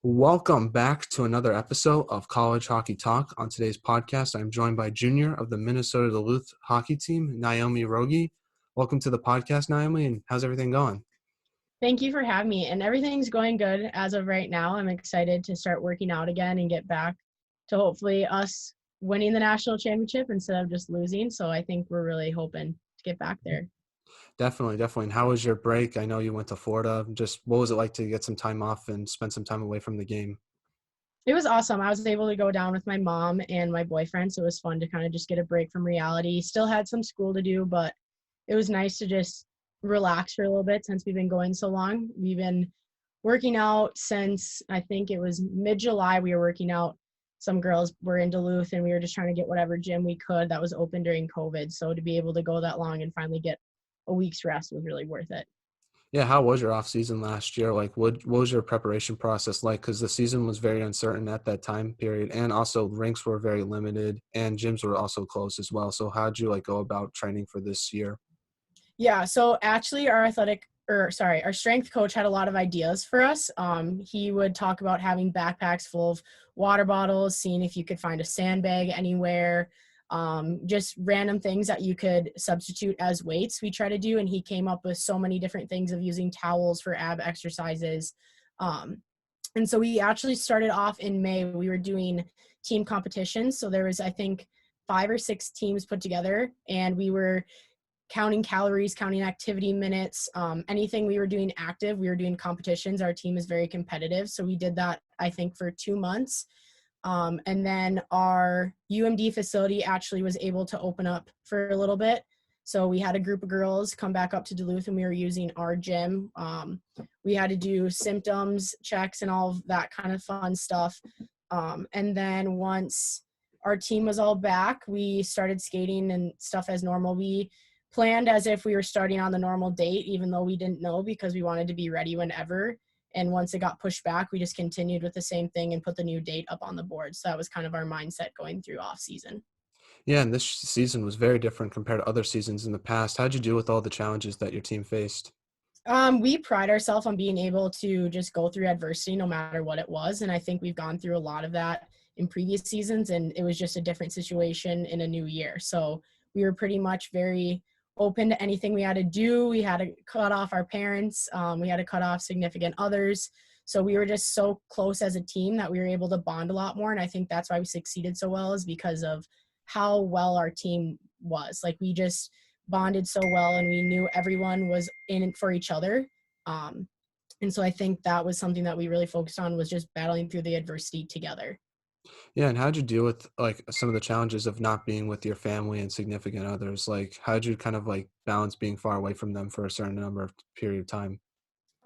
Welcome back to another episode of College Hockey Talk. On today's podcast, I'm joined by junior of the Minnesota Duluth hockey team, Naomi Rogge. Welcome to the podcast, Naomi, and how's everything going? Thank you for having me, and everything's going good as of right now. I'm excited to start working out again and get back to hopefully us winning the national championship instead of just losing. So I think we're really hoping to get back there. Definitely. And how was your break? I know you went to Florida. Just what was it like to get some time off and spend some time away from the game? It was awesome. I was able to go down with my mom and my boyfriend, so it was fun to kind of just get a break from reality. Still had some school to do, but it was nice to just relax for a little bit since we've been going so long. We've been working out since I think it was mid-July. We were working out. Some girls were in Duluth, and we were just trying to get whatever gym we could that was open during COVID. So to be able to go that long and finally get a week's rest was really worth it. Yeah, how was your off season last year? Like, what was your preparation process like? Because the season was very uncertain at that time period, and also rinks were very limited, and gyms were also closed as well. So, how'd you go about training for this year? Yeah, so actually our strength coach had a lot of ideas for us. He would talk about having backpacks full of water bottles, seeing if you could find a sandbag anywhere, just random things that you could substitute as weights we try to do. And he came up with so many different things of using towels for ab exercises. And so we actually started off in May. We were doing team competitions. So there was, I think, 5 or 6 teams put together, and we were counting calories, counting activity minutes, anything we were doing active. We were doing competitions. Our team is very competitive. So we did that, I think, for 2 months. And then our UMD facility actually was able to open up for a little bit. So we had a group of girls come back up to Duluth, and we were using our gym. We had to do symptoms checks and all of that kind of fun stuff. And then once our team was all back, we started skating and stuff as normal. We planned as if we were starting on the normal date, even though we didn't know, because we wanted to be ready whenever. And once it got pushed back, we just continued with the same thing and put the new date up on the board. So that was kind of our mindset going through off season. Yeah, and this season was very different compared to other seasons in the past. How'd you deal with all the challenges that your team faced? We pride ourselves on being able to just go through adversity no matter what it was. And I think we've gone through a lot of that in previous seasons, and it was just a different situation in a new year. So we were pretty much very open to anything we had to do. We had to cut off our parents. We had to cut off significant others. So we were just so close as a team that we were able to bond a lot more. And I think that's why we succeeded so well, is because of how well our team was. Like, we just bonded so well, and we knew everyone was in it for each other. And so I think that was something that we really focused on, was just battling through the adversity together. Yeah, and how'd you deal with some of the challenges of not being with your family and significant others? Like, how'd you kind of balance being far away from them for a certain number of period of time?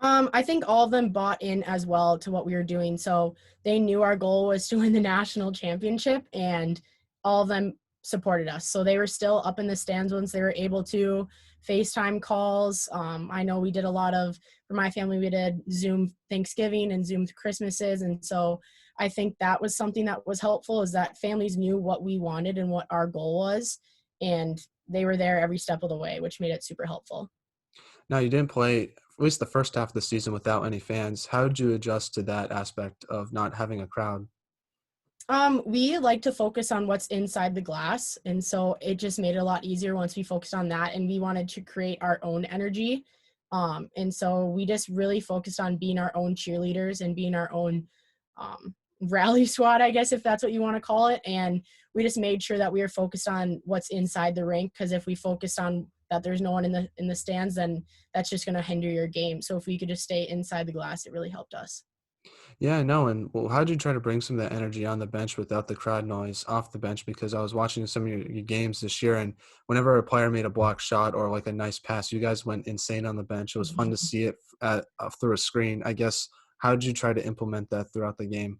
I think all of them bought in as well to what we were doing. So they knew our goal was to win the national championship, and all of them supported us. So they were still up in the stands once they were able to. FaceTime calls. I know we did a lot of, for my family, we did Zoom Thanksgiving and Zoom Christmases. And so I think that was something that was helpful, is that families knew what we wanted and what our goal was. And they were there every step of the way, which made it super helpful. Now, you didn't play at least the first half of the season without any fans. How did you adjust to that aspect of not having a crowd? We like to focus on what's inside the glass, and so it just made it a lot easier once we focused on that, and we wanted to create our own energy. And so we just really focused on being our own cheerleaders and being our own rally squad, I guess, if that's what you want to call it. And we just made sure that we were focused on what's inside the rink, because if we focused on that there's no one in the stands, then that's just going to hinder your game. So if we could just stay inside the glass, it really helped us. Yeah, I know. And well, how did you try to bring some of that energy on the bench without the crowd noise off the bench? Because I was watching some of your games this year, and whenever a player made a block shot or a nice pass, you guys went insane on the bench. It was fun to see it through a screen. I guess, how did you try to implement that throughout the game?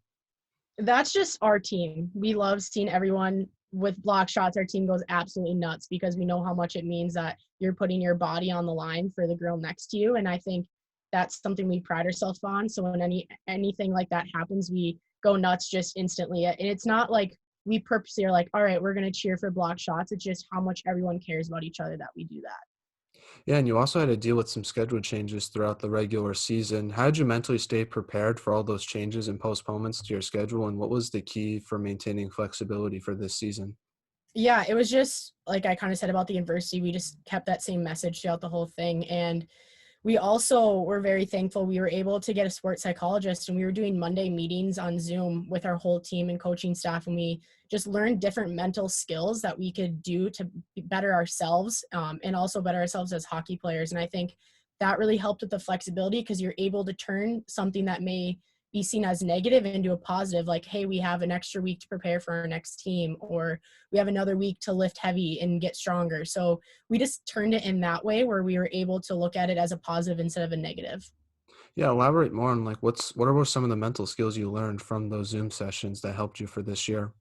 That's just our team. We love seeing everyone with block shots. Our team goes absolutely nuts, because we know how much it means that you're putting your body on the line for the girl next to you. And I think that's something we pride ourselves on. So when anything like that happens, we go nuts just instantly. And it's not like we purposely are like, all right, we're going to cheer for block shots. It's just how much everyone cares about each other that we do that. Yeah, and you also had to deal with some schedule changes throughout the regular season. How did you mentally stay prepared for all those changes and postponements to your schedule, and what was the key for maintaining flexibility for this season? Yeah, it was just like I kind of said about the university, we just kept that same message throughout the whole thing. And we also were very thankful we were able to get a sports psychologist, and we were doing Monday meetings on Zoom with our whole team and coaching staff, and we just learned different mental skills that we could do to better ourselves, and also better ourselves as hockey players. And I think that really helped with the flexibility because you're able to turn something that may be seen as negative into a positive, like, hey, we have an extra week to prepare for our next team, or we have another week to lift heavy and get stronger. So we just turned it in that way where we were able to look at it as a positive instead of a negative. Yeah, elaborate more on like what are some of the mental skills you learned from those Zoom sessions that helped you for this year?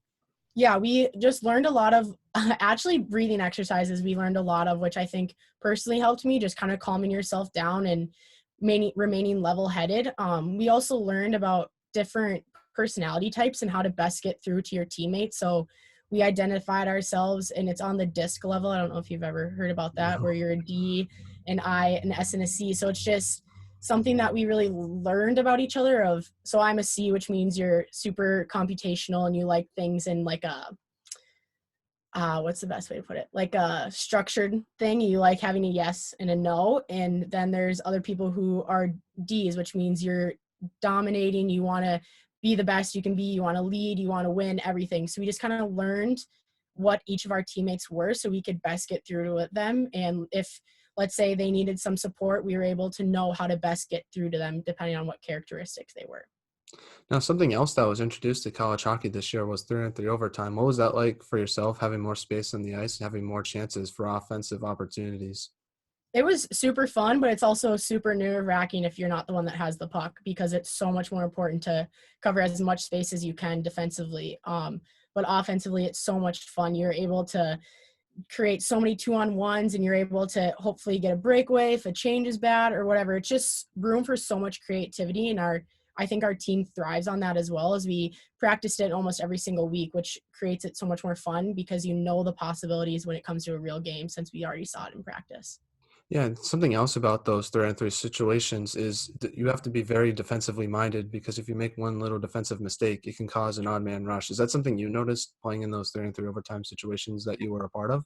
Yeah, we just learned a lot of actually breathing exercises. We learned a lot of, which I think personally helped me, just kind of calming yourself down and remaining level headed. We also learned about different personality types and how to best get through to your teammates. So we identified ourselves, and it's on the disc level. I don't know if you've ever heard about that, where No. you're a D, an I, an S, and a C. So it's just something that we really learned about each other of. So I'm a C, which means you're super computational and you like things in like a what's the best way to put it, like a structured thing. You like having a yes and a no. And then there's other people who are D's, which means you're dominating, you want to be the best you can be, you want to lead, you want to win everything. So we just kind of learned what each of our teammates were so we could best get through to them. And if, let's say, they needed some support, we were able to know how to best get through to them depending on what characteristics they were. Now, something else that was introduced to college hockey this year was 3-on-3 overtime. What was that like for yourself, having more space on the ice and having more chances for offensive opportunities? It was super fun, but it's also super nerve-wracking if you're not the one that has the puck, because it's so much more important to cover as much space as you can defensively. But offensively, it's so much fun. You're able to create so many two-on-ones, and you're able to hopefully get a breakaway if a change is bad or whatever. It's just room for so much creativity, and I think our team thrives on that, as well as we practiced it almost every single week, which creates it so much more fun because you know the possibilities when it comes to a real game since we already saw it in practice. Yeah, and something else about those 3-on-3 situations is that you have to be very defensively minded because if you make one little defensive mistake, it can cause an odd man rush. Is that something you noticed playing in those 3-on-3 overtime situations that you were a part of?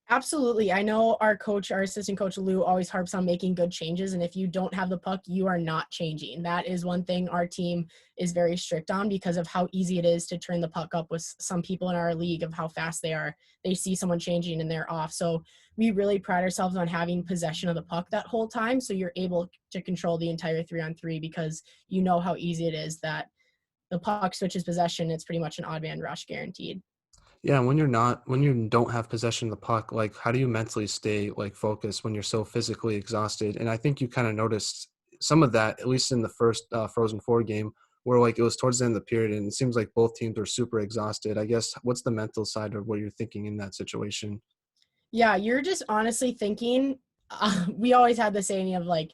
Absolutely. I know our coach, our assistant coach Lou, always harps on making good changes. And if you don't have the puck, you are not changing. That is one thing our team is very strict on because of how easy it is to turn the puck up with some people in our league of how fast they are. They see someone changing and they're off. So we really pride ourselves on having possession of the puck that whole time. So you're able to control the entire 3-on-3 because you know how easy it is that the puck switches possession. It's pretty much an odd man rush guaranteed. Yeah, when you don't have possession of the puck, like how do you mentally stay like focused when you're so physically exhausted? And I think you kind of noticed some of that, at least in the first Frozen Four game, where like it was towards the end of the period, and it seems like both teams were super exhausted. I guess what's the mental side of what you're thinking in that situation? Yeah, you're just honestly thinking, we always had the saying of like,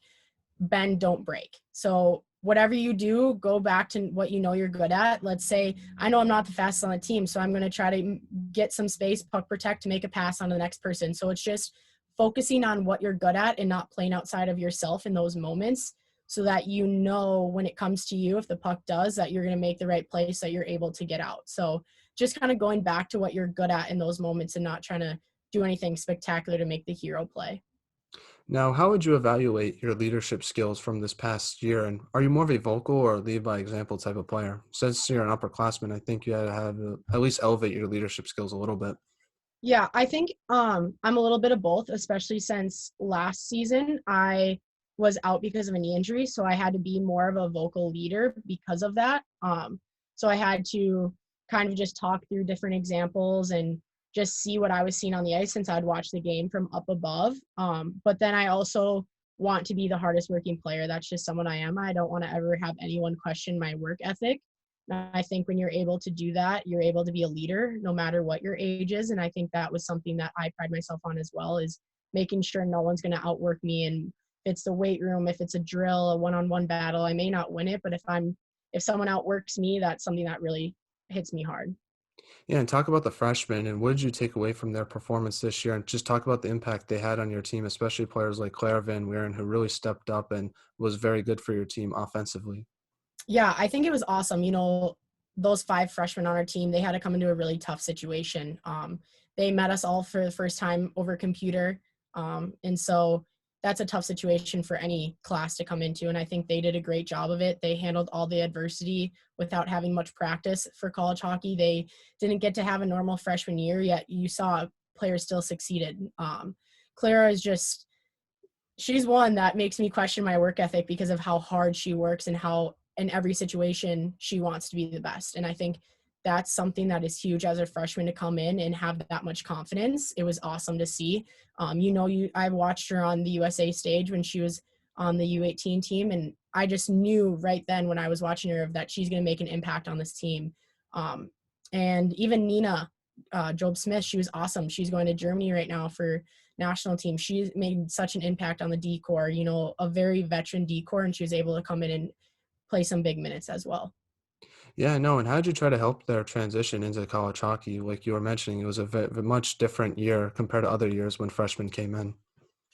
bend, don't break. So whatever you do, go back to what you know you're good at. Let's say I know I'm not the fastest on the team, so I'm going to try to get some space, puck protect to make a pass on to the next person. So it's just focusing on what you're good at and not playing outside of yourself in those moments so that you know when it comes to you, if the puck does, that you're going to make the right play so that you're able to get out. So just kind of going back to what you're good at in those moments and not trying to do anything spectacular to make the hero play. Now, how would you evaluate your leadership skills from this past year? And are you more of a vocal or lead by example type of player? Since you're an upperclassman, I think you had to have at least elevate your leadership skills a little bit. Yeah, I think I'm a little bit of both, especially since last season I was out because of a knee injury, so I had to be more of a vocal leader because of that. So I had to kind of just talk through different examples and just see what I was seeing on the ice since I'd watched the game from up above. But then I also want to be the hardest working player. That's just someone I am. I don't want to ever have anyone question my work ethic. I think when you're able to do that, you're able to be a leader no matter what your age is. And I think that was something that I pride myself on as well, is making sure no one's going to outwork me. And if it's the weight room, if it's a drill, a one-on-one battle, I may not win it, but if someone outworks me, that's something that really hits me hard. Yeah, and talk about the freshmen and what did you take away from their performance this year? And just talk about the impact they had on your team, especially players like Claire Van Weeren, who really stepped up and was very good for your team offensively. Yeah, I think it was awesome. Those 5 freshmen on our team, they had to come into a really tough situation. They met us all for the first time over computer. And so that's a tough situation for any class to come into. And I think they did a great job of it. They handled all the adversity without having much practice for college hockey. They didn't get to have a normal freshman year, yet you saw players still succeeded. Clara is just she's one that makes me question my work ethic because of how hard she works and how in every situation she wants to be the best. And I think that's something that is huge as a freshman to come in and have that much confidence. It was awesome to see. I watched her on the USA stage when she was on the U18 team, and I just knew right then when I was watching her that she's going to make an impact on this team. Um, and even Nina Job Smith, she was awesome. She's going to Germany right now for national team. She made such an impact on the D corps, a very veteran D corps, and she was able to come in and play some big minutes as well. Yeah, no, and how did you try to help their transition into college hockey? Like you were mentioning, it was a much different year compared to other years when freshmen came in.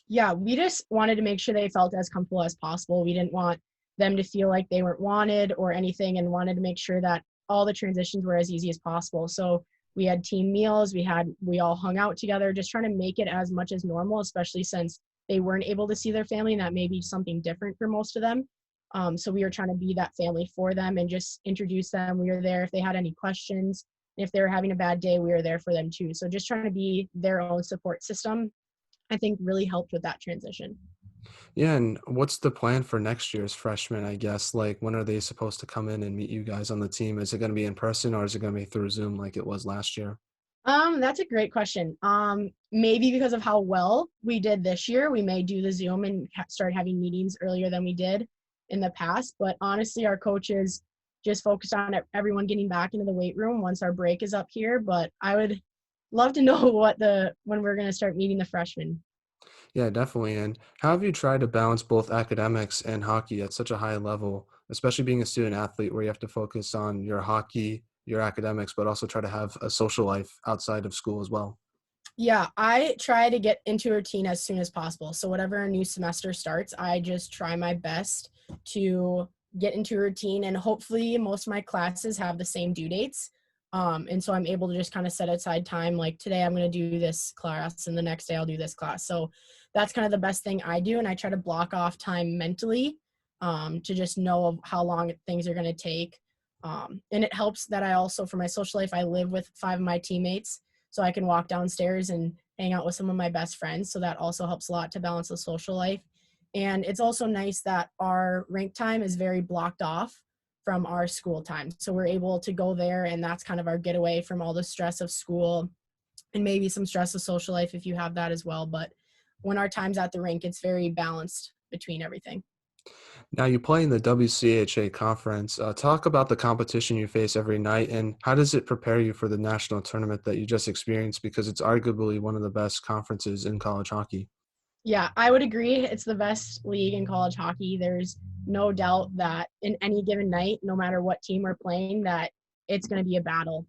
Yeah, we just wanted to make sure they felt as comfortable as possible. We didn't want them to feel like they weren't wanted or anything, and wanted to make sure that all the transitions were as easy as possible. So we had team meals, we all hung out together, just trying to make it as much as normal, especially since they weren't able to see their family, and that may be something different for most of them. So we were trying to be that family for them and just introduce them. We were there if they had any questions. If they were having a bad day, we were there for them too. So just trying to be their own support system, I think, really helped with that transition. Yeah, and what's the plan for next year's freshmen, I guess? Like, when are they supposed to come in and meet you guys on the team? Is it going to be in person or is it going to be through Zoom like it was last year? That's a great question. Maybe because of how well we did this year, we may do the Zoom and start having meetings earlier than we did in the past. But honestly, our coaches just focused on everyone getting back into the weight room once our break is up here. But I would love to know when we're going to start meeting the freshmen. Yeah, definitely. And how have you tried to balance both academics and hockey at such a high level, especially being a student athlete where you have to focus on your hockey, your academics, but also try to have a social life outside of school as well? Yeah, I try to get into a routine as soon as possible. So whatever a new semester starts, I just try my best to get into a routine, and hopefully most of my classes have the same due dates. And so I'm able to just kind of set aside time, like today I'm going to do this class and the next day I'll do this class. So that's kind of the best thing I do. And I try to block off time mentally to just know of how long things are going to take. And it helps that I also, for my social life, I live with 5 of my teammates, so I can walk downstairs and hang out with some of my best friends. So that also helps a lot to balance the social life. And it's also nice that our rink time is very blocked off from our school time. So we're able to go there, and that's kind of our getaway from all the stress of school and maybe some stress of social life if you have that as well. But when our time's at the rink, it's very balanced between everything. Now, you play in the WCHA conference. Talk about the competition you face every night and how does it prepare you for the national tournament that you just experienced? Because it's arguably one of the best conferences in college hockey. Yeah, I would agree. It's the best league in college hockey. There's no doubt that in any given night, no matter what team we're playing, that it's going to be a battle.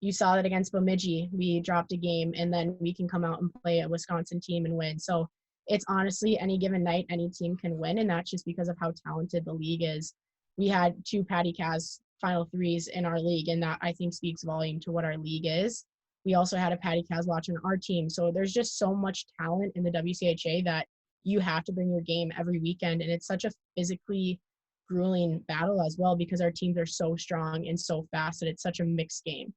You saw that against Bemidji. We dropped a game, and then we can come out and play a Wisconsin team and win. So it's honestly any given night, any team can win, and that's just because of how talented the league is. We had 2 Patty Caz Final Threes in our league, and that I think speaks volume to what our league is. We also had a Patty Caswatch on our team. So there's just so much talent in the WCHA that you have to bring your game every weekend. And it's such a physically grueling battle as well because our teams are so strong and so fast that it's such a mixed game.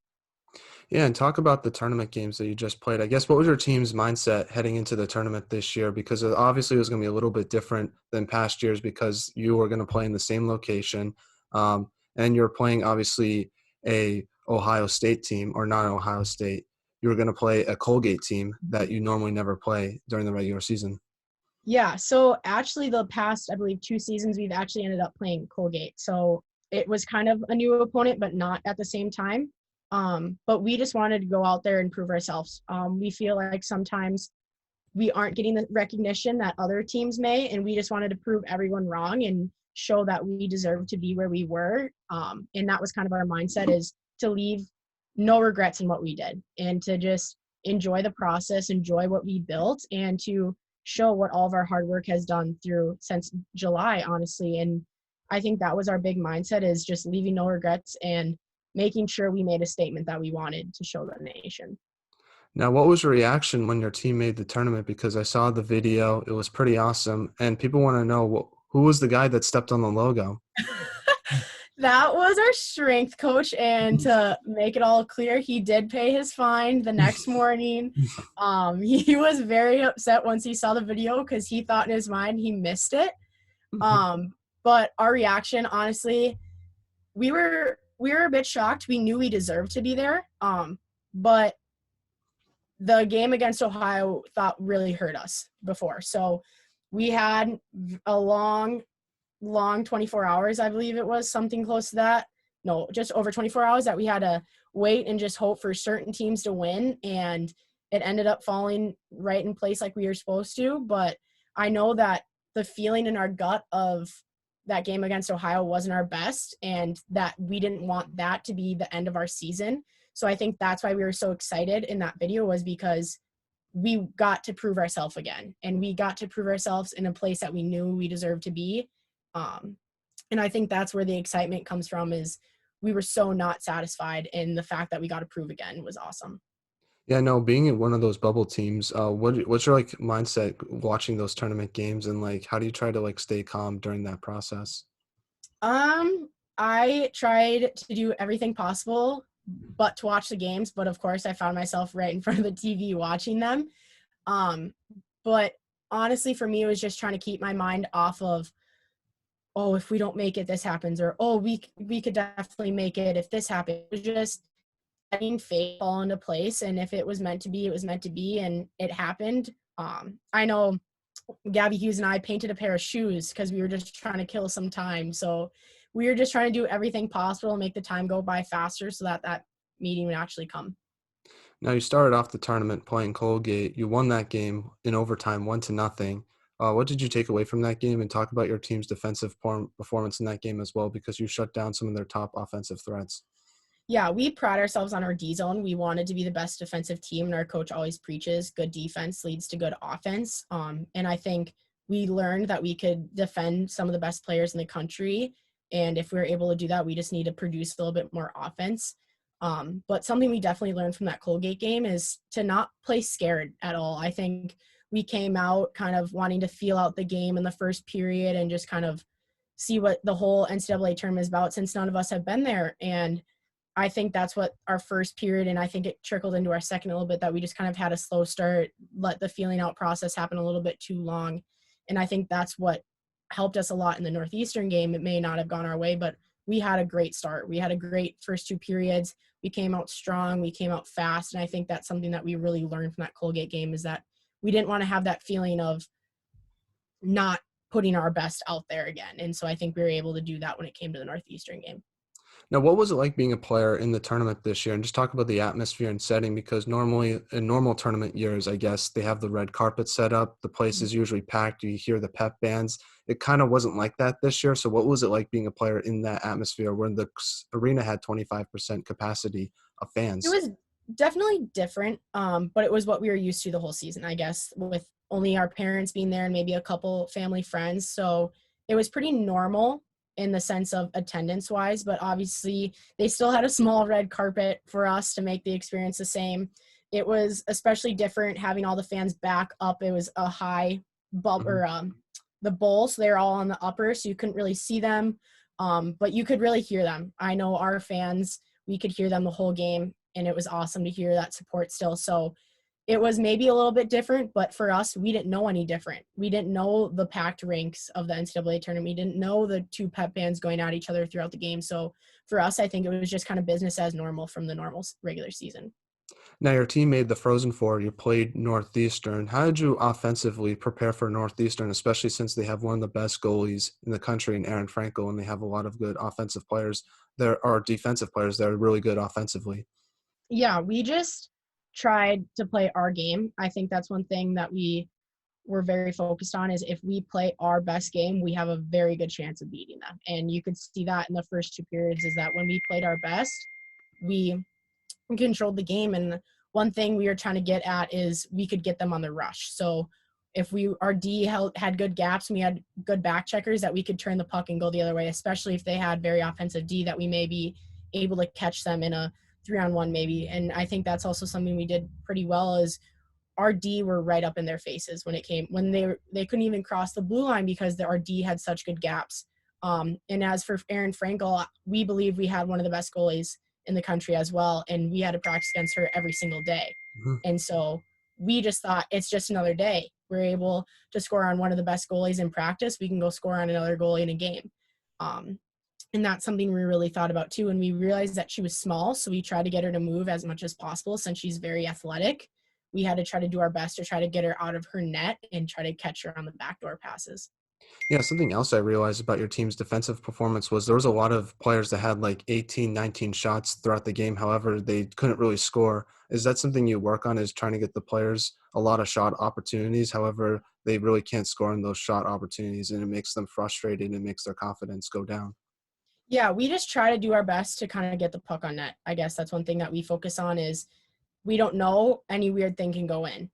Yeah, and talk about the tournament games that you just played. I guess what was your team's mindset heading into the tournament this year? Because obviously it was going to be a little bit different than past years because you were going to play in the same location, and you're playing obviously a Ohio State team or not Ohio State. You were going to play a Colgate team that you normally never play during the regular season. Yeah, so actually the past, I believe, 2 seasons, we've actually ended up playing Colgate. So it was kind of a new opponent, but not at the same time. But we just wanted to go out there and prove ourselves. We feel like sometimes we aren't getting the recognition that other teams may, and we just wanted to prove everyone wrong and show that we deserve to be where we were. And that was kind of our mindset, is to leave no regrets in what we did, and to just enjoy the process, enjoy what we built, and to show what all of our hard work has done through since July, honestly. And I think that was our big mindset, is just leaving no regrets and making sure we made a statement that we wanted to show the nation. Now, what was your reaction when your team made the tournament? Because I saw the video, it was pretty awesome, and people want to know who was the guy that stepped on the logo? That was our strength coach, and to make it all clear, he did pay his fine the next morning. He was very upset once he saw the video because he thought in his mind he missed it. But our reaction, honestly, we were a bit shocked. We knew we deserved to be there. But the game against Ohio thought really hurt us before. So we had a long 24 hours, I believe it was, something close to that. No, just over 24 hours that we had to wait and just hope for certain teams to win. And it ended up falling right in place like we were supposed to. But I know that the feeling in our gut of that game against Ohio wasn't our best, and that we didn't want that to be the end of our season. So I think that's why we were so excited in that video, was because we got to prove ourselves again, and we got to prove ourselves in a place that we knew we deserved to be. Um, and I think that's where the excitement comes from, is we were so not satisfied, and the fact that we got to prove again was awesome. Yeah, no, being in one of those bubble teams, what's your like mindset watching those tournament games, and like how do you try to like stay calm during that process? Um, I tried to do everything possible but to watch the games, but of course I found myself right in front of the TV watching them. Um, but honestly, for me, it was just trying to keep my mind off of, oh, if we don't make it, this happens, or oh, we could definitely make it if this happens. It was just letting fate fall into place, and if it was meant to be, it was meant to be, and it happened. I know Gabby Hughes and I painted a pair of shoes because we were just trying to kill some time. So we were just trying to do everything possible and make the time go by faster so that that meeting would actually come. Now you started off the tournament playing Colgate. You won that game in overtime, 1-0. What did you take away from that game, and talk about your team's defensive performance in that game as well, because you shut down some of their top offensive threats? Yeah, we pride ourselves on our D zone. We wanted to be the best defensive team, and our coach always preaches good defense leads to good offense. And I think we learned that we could defend some of the best players in the country. And if we are able to do that, we just need to produce a little bit more offense. But something we definitely learned from that Colgate game is to not play scared at all. I think we came out kind of wanting to feel out the game in the first period and just kind of see what the whole NCAA tournament is about, since none of us have been there. And I think that's what our first period, and I think it trickled into our second a little bit, that we just kind of had a slow start, let the feeling out process happen a little bit too long. And I think that's what helped us a lot in the Northeastern game. It may not have gone our way, but we had a great start. We had a great first two periods. We came out strong. We came out fast. And I think that's something that we really learned from that Colgate game, is that we didn't want to have that feeling of not putting our best out there again. And so I think we were able to do that when it came to the Northeastern game. Now, what was it like being a player in the tournament this year? And just talk about the atmosphere and setting, because normally in normal tournament years, I guess they have the red carpet set up. The place is usually packed. You hear the pep bands. It kind of wasn't like that this year. So what was it like being a player in that atmosphere when the arena had 25% capacity of It fans? was definitely different, but it was what we were used to the whole season, I guess, with only our parents being there and maybe a couple family friends. So it was pretty normal in the sense of attendance wise, but obviously they still had a small red carpet for us to make the experience the same. It was especially different having all the fans back up. It was a high bump, Mhm. or the bowl, so they're all on the upper, so you couldn't really see them, but you could really hear them. I know our fans, we could hear them the whole game, and it was awesome to hear that support still. So it was maybe a little bit different, but for us, we didn't know any different. We didn't know the packed ranks of the NCAA tournament. We didn't know the two pep bands going at each other throughout the game. So for us, I think it was just kind of business as normal from the normal regular season. Now, your team made the Frozen Four. You played Northeastern. How did you offensively prepare for Northeastern, especially since they have one of the best goalies in the country in Aaron Frankel, and they have a lot of good offensive players? There are defensive players that are really good offensively. Yeah, we just tried to play our game. I think that's one thing that we were very focused on, is if we play our best game, we have a very good chance of beating them. And you could see that in the first two periods, is that when we played our best, we controlled the game. And one thing we were trying to get at is we could get them on the rush. So if our D had good gaps and we had good back checkers, that we could turn the puck and go the other way, especially if they had very offensive D, that we may be able to catch them in a 3-on-1 maybe. And I think that's also something we did pretty well, is our D were right up in their faces when they couldn't even cross the blue line because our D had such good gaps. And as for Erin Frankel, we believe we had one of the best goalies in the country as well, and we had to practice against her every single day. Mhm. And so we just thought, it's just another day. We're able to score on one of the best goalies in practice. We can go score on another goalie in a game. Um, and that's something we really thought about too. And we realized that she was small, so we tried to get her to move as much as possible. Since she's very athletic, we had to try to do our best to try to get her out of her net and try to catch her on the backdoor passes. Yeah, something else I realized about your team's defensive performance was there was a lot of players that had like 18, 19 shots throughout the game. However, they couldn't really score. Is that something you work on, is trying to get the players a lot of shot opportunities? However, they really can't score in those shot opportunities, and it makes them frustrated and makes their confidence go down. Yeah, we just try to do our best to kind of get the puck on net. I guess that's one thing that we focus on, is we don't know any weird thing can go in.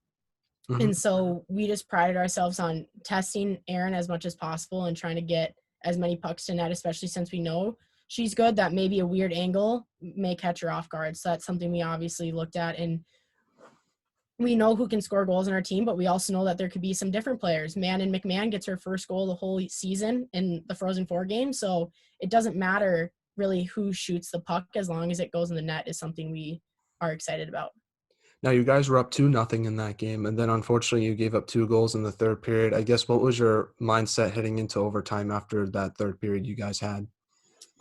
Mhm. And so we just prided ourselves on testing Erin as much as possible and trying to get as many pucks to net, especially since we know she's good, that maybe a weird angle may catch her off guard. So that's something we obviously looked at. And we know who can score goals in our team, but we also know that there could be some different players. Mannon McMahon gets her first goal the whole season in the Frozen Four game. So it doesn't matter really who shoots the puck, as long as it goes in the net, is something we are excited about. Now you guys were up 2-0 in that game, and then unfortunately you gave up 2 goals in the third period. I guess what was your mindset heading into overtime after that third period you guys had?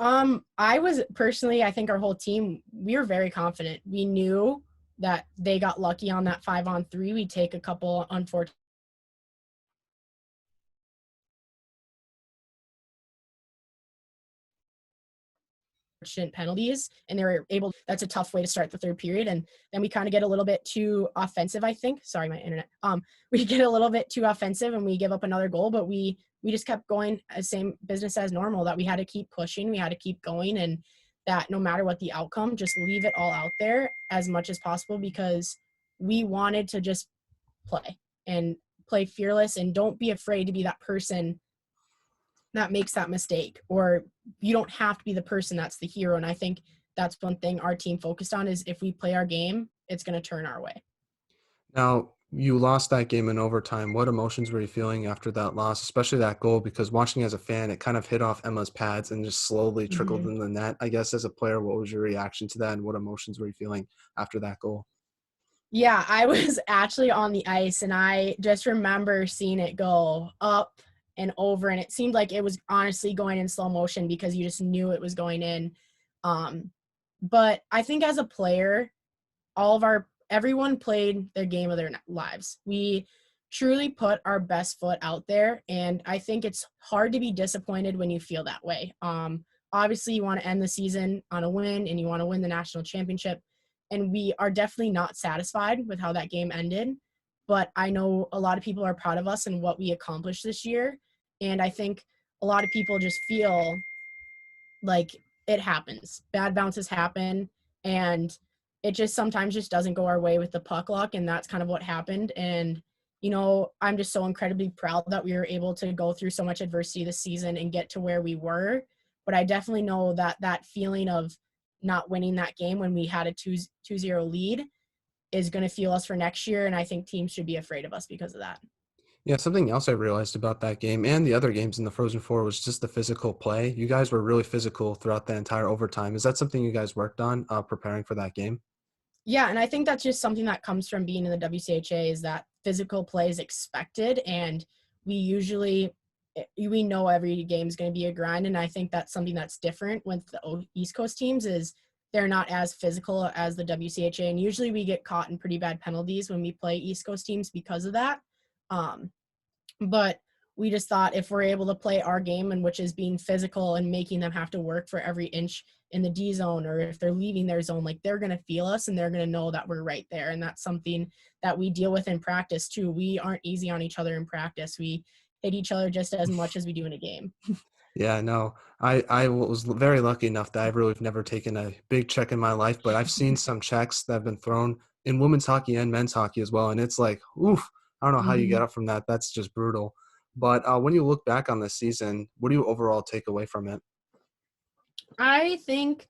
I was personally, I think our whole team, we were very confident. We knew that they got lucky on that 5-on-3. We take a couple unfortunate penalties, and they were able, that's a tough way to start the third period. And then we kind of get a little bit too offensive, I think. Sorry, my internet. We get a little bit too offensive and we give up another goal, but we just kept going as same business as normal, that we had to keep pushing, we had to keep going, and that no matter what the outcome, just leave it all out there as much as possible, because we wanted to just play and play fearless, and don't be afraid to be that person that makes that mistake, or you don't have to be the person that's the hero. And I think that's one thing our team focused on, is if we play our game, it's going to turn our way. Now, you lost that game in overtime. What emotions were you feeling after that loss, especially that goal? Because watching as a fan, it kind of hit off Emma's pads and just slowly trickled Mm-hmm. in the net. I guess as a player, what was your reaction to that, and what emotions were you feeling after that goal? Yeah, I was actually on the ice, and I just remember seeing it go up and over, and it seemed like it was honestly going in slow motion because you just knew it was going in. Um, but I think as a player, everyone played their game of their lives. We truly put our best foot out there, and I think it's hard to be disappointed when you feel that way. Obviously you want to end the season on a win and you want to win the national championship, and we are definitely not satisfied with how that game ended, but I know a lot of people are proud of us and what we accomplished this year. And I think a lot of people just feel like it happens. Bad bounces happen, and it just sometimes just doesn't go our way with the puck luck, and that's kind of what happened. And I'm just so incredibly proud that we were able to go through so much adversity this season and get to where we were. But I definitely know that that feeling of not winning that game when we had a 2-0 lead is going to fuel us for next year, and I think teams should be afraid of us because of that. Yeah, something else I realized about that game and the other games in the Frozen Four was just the physical play. You guys were really physical throughout the entire overtime. Is that something you guys worked on preparing for that game? Yeah, and I think that's just something that comes from being in the WCHA, is that physical play is expected, and we know every game is going to be a grind, and I think that's something that's different with the East Coast teams, is they're not as physical as the WCHA, and usually we get caught in pretty bad penalties when we play East Coast teams because of that. Um, but we just thought if we're able to play our game, and which is being physical and making them have to work for every inch in the D zone, or if they're leaving their zone, like they're going to feel us and they're going to know that we're right there. And that's something that we deal with in practice too. We aren't easy on each other in practice. We hit each other just as much as we do in a game. Yeah, no, I was very lucky enough that I've really never taken a big check in my life, but I've seen some checks that have been thrown in women's hockey and men's hockey as well, and it's like, oof, I don't know how you Mhm. get up from that. That's just brutal. But when you look back on this season, what do you overall take away from it? I think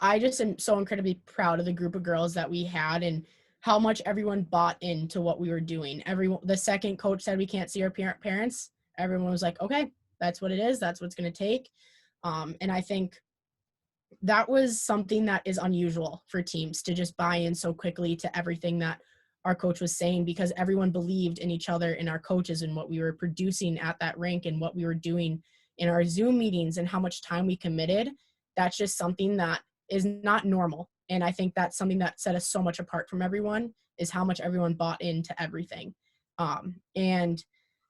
I just am so incredibly proud of the group of girls that we had and how much everyone bought into what we were doing. Everyone, the second coach said we can't see our parents, everyone was like, okay, that's what it is. That's what's going to take. And I think that was something that is unusual for teams to just buy in so quickly to everything that our coach was saying because everyone believed in each other and our coaches and what we were producing at that rink and what we were doing in our Zoom meetings and how much time we committed. That's just something that is not normal. And I think that's something that set us so much apart from everyone is how much everyone bought into everything. And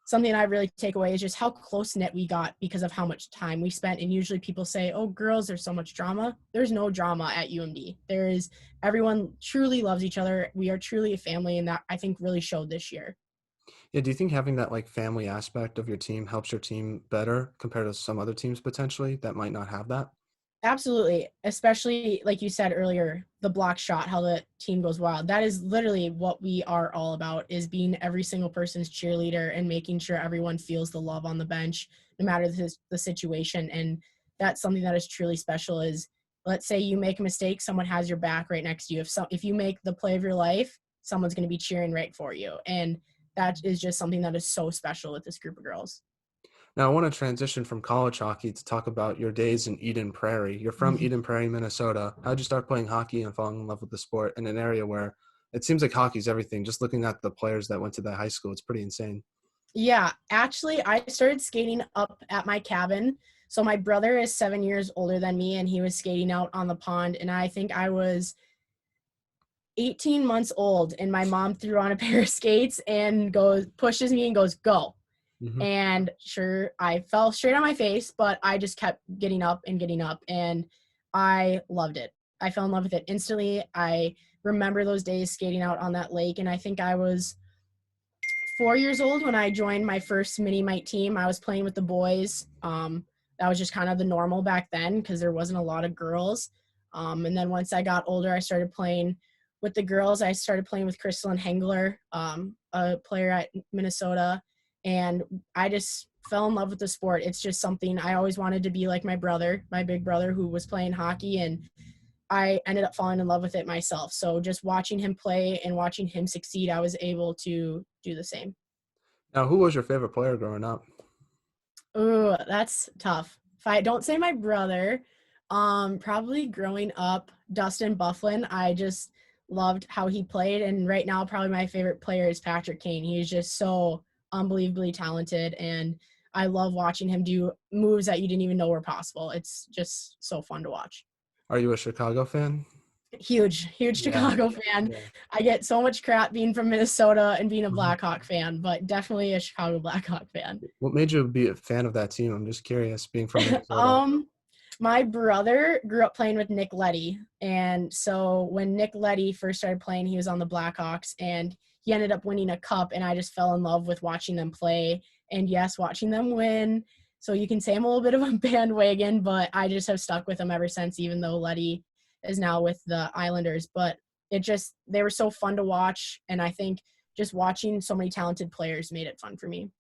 something I really take away is just how close knit we got because of how much time we spent. And usually people say, oh, girls, there's so much drama. There's no drama at UMD. There is, everyone truly loves each other. We are truly a family. And that I think really showed this year. Yeah, do you think having that like family aspect of your team helps your team better compared to some other teams potentially that might not have that? Absolutely. Especially like you said earlier, the block shot, how the team goes wild. That is literally what we are all about is being every single person's cheerleader and making sure everyone feels the love on the bench, no matter the situation. And that's something that is truly special is let's say you make a mistake, someone has your back right next to you. If you make the play of your life, someone's going to be cheering right for you. And that is just something that is so special with this group of girls. Now, I want to transition from college hockey to talk about your days in Eden Prairie. You're from Eden Prairie, Minnesota. How'd you start playing hockey and falling in love with the sport in an area where it seems like hockey's everything? Just looking at the players that went to that high school, it's pretty insane. Yeah, actually, I started skating up at my cabin. So my brother is 7 years older than me, and he was skating out on the pond. And I think I was 18 months old, and my mom threw on a pair of skates and goes pushes me and goes go. Hmm. And sure, I fell straight on my face, but I just kept getting up, and I loved it. I fell in love with it instantly. I remember those days skating out on that lake, and I think I was 4 years old when I joined my first mini mite team. I was playing with the boys. That was just kind of the normal back then because there wasn't a lot of girls. And then once I got older, I started playing with the girls. I started playing with Crystal and Hengler, a player at Minnesota, and I just fell in love with the sport. It's just something I always wanted to be like my brother, my big brother who was playing hockey, and I ended up falling in love with it myself. So just watching him play and watching him succeed, I was able to do the same. Now, who was your favorite player growing up? Ooh, that's tough. If I don't say my brother, probably growing up, Dustin Bufflin. I just loved how he played, and right now, probably my favorite player is Patrick Kane. He's just so unbelievably talented, and I love watching him do moves that you didn't even know were possible. It's just so fun to watch. Are you a Chicago fan? Huge Yeah, Chicago fan. yeah. I get so much crap being from Minnesota and being a Mhm. Blackhawk fan, but definitely a Chicago Blackhawk fan. What made you be a fan of that team? I'm just curious, being from Minnesota. um, my brother grew up playing with Nick Leddy, and so when Nick Leddy first started playing, he was on the Blackhawks, and he ended up winning a cup, and I just fell in love with watching them play, and yes, watching them win. So you can say I'm a little bit of a bandwagon, but I just have stuck with them ever since, even though Leddy is now with the Islanders. But they were so fun to watch, and I think just watching so many talented players made it fun for me.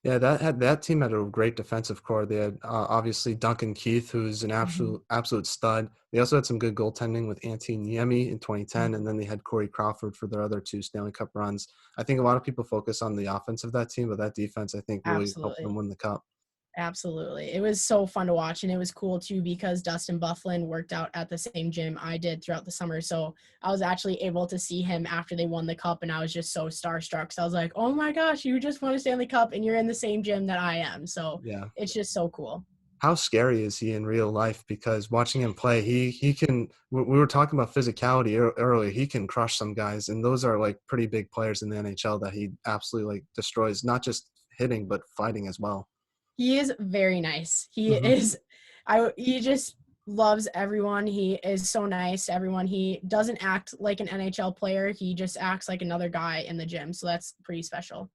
Yeah, that team had a great defensive core. They had obviously Duncan Keith, who's an Mhm, absolute stud. They also had some good goaltending with Antti Niemi in 2010, and mhm. then they had Corey Crawford for their other two Stanley Cup runs. I think a lot of people focus on the offense of that team, but that defense, I think, really helped them Absolutely. win the cup. Absolutely. It was so fun to watch, and it was cool too because Dustin Bufflin worked out at the same gym I did throughout the summer. So I was actually able to see him after they won the cup, and I was just so starstruck. So I was like, "Oh my gosh, you just won a Stanley Cup, and you're in the same gym that I am." So Yeah. it's just so cool. How scary is he in real life? Because watching him play, he can. We were talking about physicality earlier. He can crush some guys, and those are like pretty big players in the NHL that he absolutely like destroys. Not just hitting, but fighting as well. He is very nice. He Hmm. is, he just loves everyone. He is so nice to everyone. He doesn't act like an NHL player. He just acts like another guy in the gym. So that's pretty special.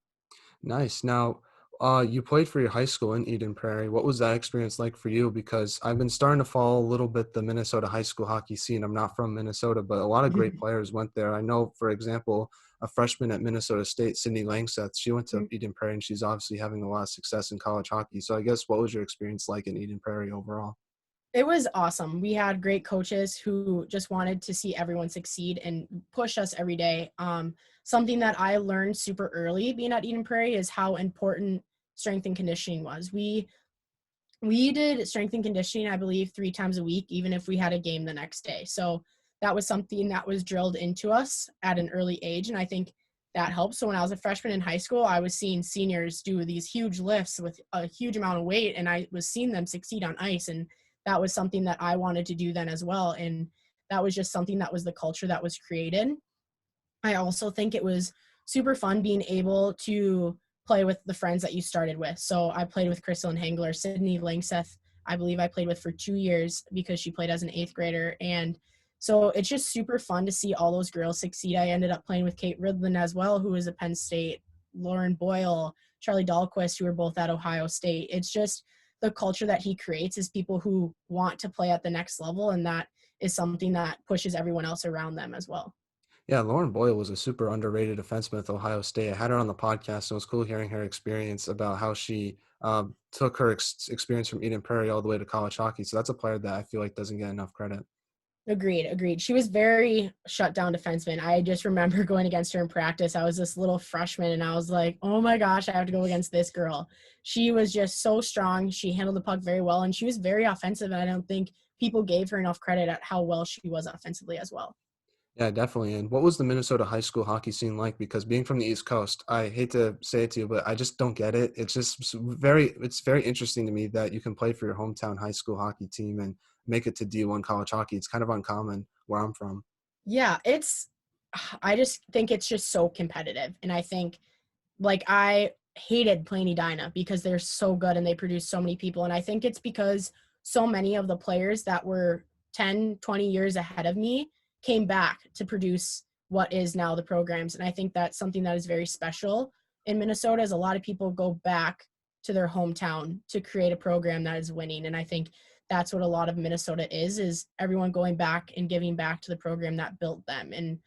Nice. Now, You played for your high school in Eden Prairie. What was that experience like for you? Because I've been starting to follow a little bit the Minnesota high school hockey scene. I'm not from Minnesota, but a lot of great players went there. I know, for example, a freshman at Minnesota State, Sydney Langseth, she went to Eden Prairie and she's obviously having a lot of success in college hockey. So I guess what was your experience like in Eden Prairie overall? It was awesome. We had great coaches who just wanted to see everyone succeed and push us every day. Something that I learned super early being at Eden Prairie is how important strength and conditioning was. We did strength and conditioning, I believe, 3 times a week, even if we had a game the next day. So that was something that was drilled into us at an early age, and I think that helps. So when I was a freshman in high school, I was seeing seniors do these huge lifts with a huge amount of weight, and I was seeing them succeed on ice, and that was something that I wanted to do then as well. And that was just something that was the culture that was created. I also think it was super fun being able to play with the friends that you started with. So I played with Crystal and Hangler, Sydney Langseth, I believe I played with for 2 years because she played as an eighth grader. And so it's just super fun to see all those girls succeed. I ended up playing with Kate Ridlin as well, who is a Penn State, Lauren Boyle, Charlie Dahlquist, who are both at Ohio State. It's just the culture that he creates is people who want to play at the next level. And that is something that pushes everyone else around them as well. Yeah, Lauren Boyle was a super underrated defenseman with Ohio State. I had her on the podcast, and it was cool hearing her experience about how she took her experience from Eden Prairie all the way to college hockey. So that's a player that I feel like doesn't get enough credit. Agreed. She was very shut down defenseman. I just remember going against her in practice. I was this little freshman and I was like, oh my gosh, I have to go against this girl. She was just so strong. She handled the puck very well and she was very offensive. And I don't think people gave her enough credit at how well she was offensively as well. Yeah, definitely. And what was the Minnesota high school hockey scene like? Because being from the East Coast, I hate to say it to you, but I just don't get it. It's just it's very interesting to me that you can play for your hometown high school hockey team and make it to D1 college hockey. It's kind of uncommon where I'm from. Yeah, I just think it's just so competitive. And I think like I hated playing Edina because they're so good and they produce so many people. And I think it's because so many of the players that were 10, 20 years ahead of me came back to produce what is now the programs. And I think that's something that is very special in Minnesota is a lot of people go back to their hometown to create a program that is winning. And I think that's what a lot of Minnesota is everyone going back and giving back to the program that built them. And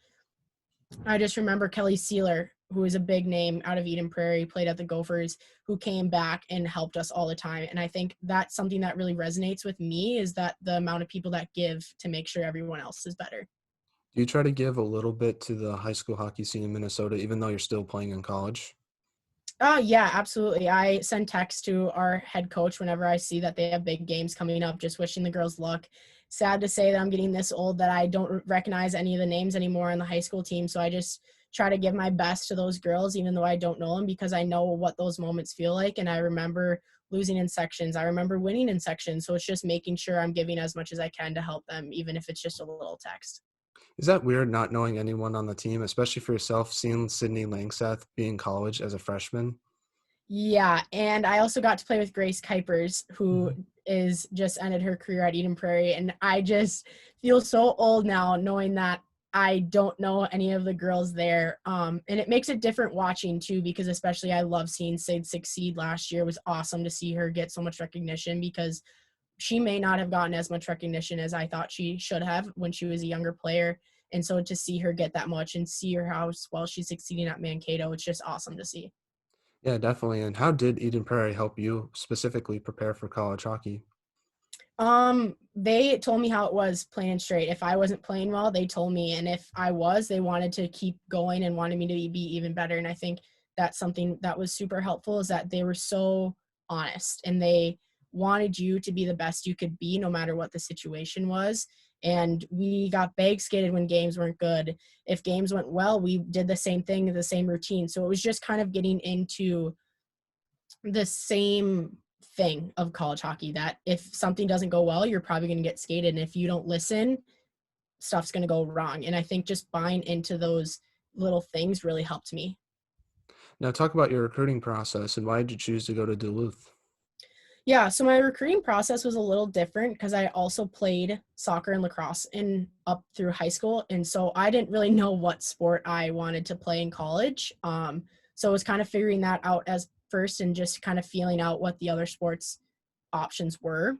I just remember Kelly Sealer, who is a big name out of Eden Prairie, played at the Gophers, who came back and helped us all the time. And I think that's something that really resonates with me is that the amount of people that give to make sure everyone else is better. Do you try to give a little bit to the high school hockey scene in Minnesota, even though you're still playing in college? Oh, yeah, absolutely. I send texts to our head coach whenever I see that they have big games coming up, just wishing the girls luck. Sad to say that I'm getting this old that I don't recognize any of the names anymore on the high school team. So I just try to give my best to those girls, even though I don't know them, because I know what those moments feel like. And I remember losing in sections. I remember winning in sections. So it's just making sure I'm giving as much as I can to help them, even if it's just a little text. Is that weird not knowing anyone on the team, especially for yourself, seeing Sydney Langseth be in college as a freshman? Yeah, and I also got to play with Grace Kuipers, who Mhm. is just ended her career at Eden Prairie, and I just feel so old now knowing that I don't know any of the girls there. And it makes it different watching too, because especially I love seeing Sid succeed last year. It was awesome to see her get so much recognition because she may not have gotten as much recognition as I thought she should have when she was a younger player. And so to see her get that much and see her how well she's succeeding at Mankato, it's just awesome to see. Yeah, definitely. And how did Eden Prairie help you specifically prepare for college hockey? They told me how it was playing straight. If I wasn't playing well, they told me, and if I was, they wanted to keep going and wanted me to be even better. And I think that's something that was super helpful is that they were so honest and they wanted you to be the best you could be no matter what the situation was. And we got bag skated when games weren't good. If games went well, we did the same thing, the same routine. So it was just kind of getting into the same thing of college hockey that if something doesn't go well, you're probably going to get skated. And if you don't listen, stuff's going to go wrong. And I think just buying into those little things really helped me. Now, talk about your recruiting process and why did you choose to go to Duluth? Yeah, so my recruiting process was a little different because I also played soccer and lacrosse in up through high school, and so I didn't really know what sport I wanted to play in college. So it was kind of figuring that out as first and just kind of feeling out what the other sports options were.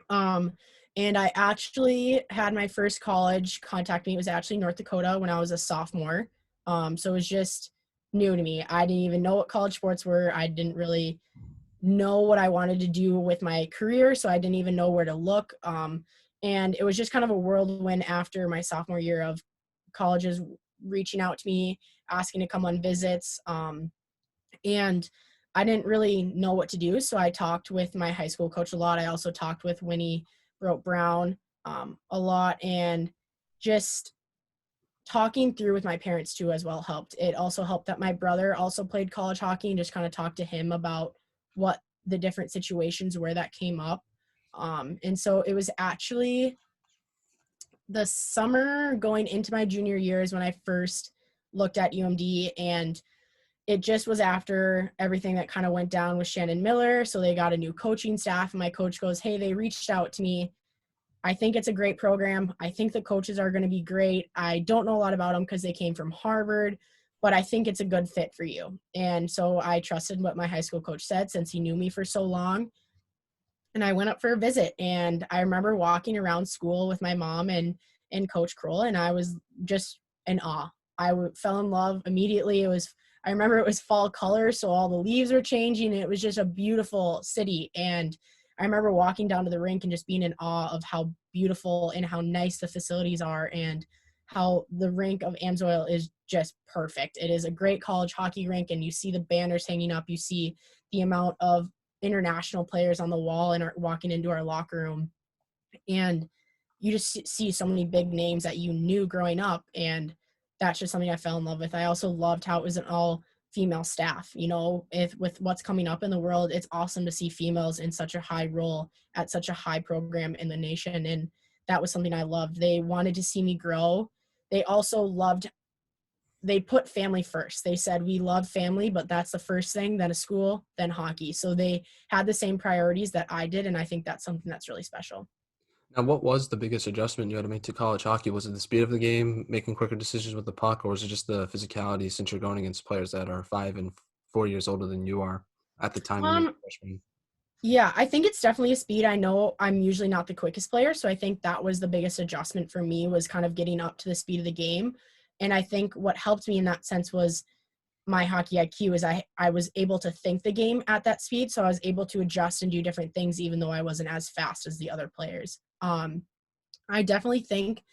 Um, and I actually had my first college contact me. It was actually North Dakota when I was a sophomore. So it was just new to me. I didn't even know what college sports were. I didn't really know what I wanted to do with my career, so I didn't even know where to look. And it was just kind of a whirlwind after my sophomore year of colleges reaching out to me, asking to come on visits. And I didn't really know what to do, so I talked with my high school coach a lot. I also talked with Winnie Brote Brown a lot, and just talking through with my parents too as well helped. It also helped that my brother also played college hockey and just kind of talked to him about what the different situations where that came up. And so it was actually the summer going into my junior years when I first looked at UMD, and it just was after everything that kind of went down with Shannon Miller. So they got a new coaching staff, and my coach goes, "Hey, they reached out to me. I think it's a great program. I think the coaches are going to be great. I don't know a lot about them because they came from Harvard, but I think it's a good fit for you." And so I trusted what my high school coach said since he knew me for so long. And I went up for a visit, and I remember walking around school with my mom and Coach Kroll, and I was just in awe. Fell in love immediately. I remember it was fall colors, so all the leaves were changing, and it was just a beautiful city. And I remember walking down to the rink and just being in awe of how beautiful and how nice the facilities are, and how the rink of Amsoil is just perfect. It is a great college hockey rink, and you see the banners hanging up. You see the amount of international players on the wall and are walking into our locker room, and you just see so many big names that you knew growing up, and that's just something I fell in love with. I also loved how it was an all female staff. With what's coming up in the world, it's awesome to see females in such a high role at such a high program in the nation, and that was something I loved. They wanted to see me grow. They also loved they put family first. They said, "We love family, but that's the first thing, then a school, then hockey." So they had the same priorities that I did, and I think that's something that's really special. Now, what was the biggest adjustment you had to make to college hockey? Was it the speed of the game, making quicker decisions with the puck, or was it just the physicality since you're going against players that are 5 and 4 years older than you are at the time when you were Um, a freshman? yeah, I think it's definitely a speed. I know I'm usually not the quickest player, so I think that was the biggest adjustment for me, was kind of getting up to the speed of the game. And I think what helped me in that sense was my hockey IQ. Is I was able to think the game at that speed, so I was able to adjust and do different things even though I wasn't as fast as the other players. I definitely think